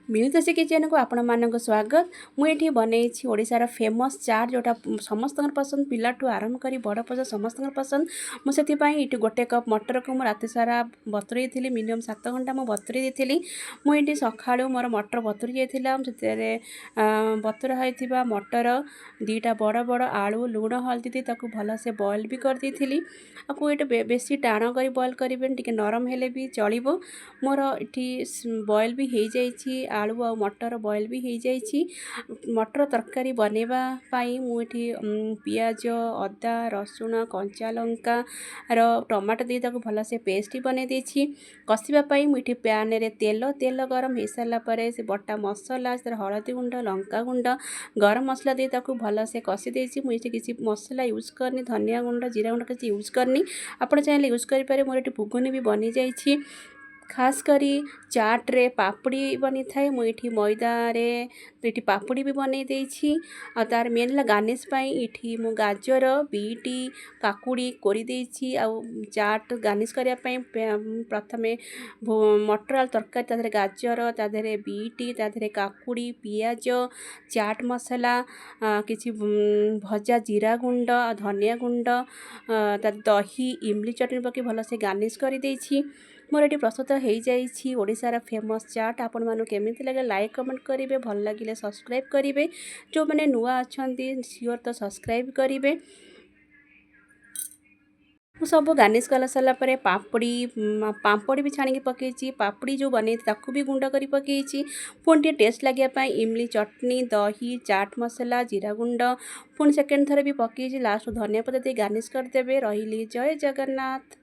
मिळुतसे kitchen को आपण मानक स्वागत। मुझे बनई ओडिशार फेमस चाट जोटा समस्त पसंद पिलाठू आरंभ कर बड़ पर्यटन समस्त पसंद। मुझे ये गोटे कप मटर को राति सारा बतुरई थी मिनिमम 7 घंटा मुझे बतुरई थी। मुझे सका मोर मटर बतुरी जाता से बतुरा होता मटर 2टा बड़ बड़ आलू लुण हल्दी दी भलसे बॉयल भी करदी थी। आपको ये बेसी टाण कर बॉयल करें टी नरम हेले भी चलो। मोर ये बॉयल भी हो जाइए आलू आ मटर बॉयल भी हो जाइए। मटर तरकारी बनैबा मुझे पियाज अदा रसुण कंचा लंका टमाटो दी भलसे पेस्ट बनै देछि। कषापी मुझे पैन रे तेल गरम हो सारापर से बटा मसला हलदी गुंड लंका गुंड गरम मसला दी भलसे कषि देछि। मुझे किसी मसला यूज करनी धनिया गुंड जीरा गुंड किसी यूज करनी आपड़ चाहिए यूज करें। मोर ये पुगुनी भी बनी जाइए। खास करी चाट रे पापड़ी बनी थाए मुझे मैदा रे ये पापड़ी भी बनई देछि। आ तार मेन ला गार्निश ये मु गाजर बीटी काकुड़ी कोरी देछि। आ चाट गार्निश करिया प्रथमे मटर आलू तरकारी ताधरे गाजर ताधरे बीटी ताधरे काकुड़ी पियाज चाट मसला किछि भजा जीरा गुंड धनिया गुंड दही इमली चटनी पकई भलसे गार्निश कर देछि। मोर ये प्रस्तुत हो जाइए ओडिशार फेमस चाट। आपण मानू केमिति लगे लाइक कमेंट करेंगे भल लगे सब्सक्राइब करेंगे। जो मैंने नुआ अच्छा सियोर तो सब्सक्राइब करेंगे। सब गार्निश कर सारापर पापड़ी भी छाणी पकई पापड़ी जो बन भी गुंड कर पकई पुणी टेस्ट लगे इमली चटनी दही चाट मसला जीरा गुंड पुणी सेकेंड थर भी पकई लास्ट धनिया पत्ता दे गार्निश करदेवे। रही जय जगन्नाथ।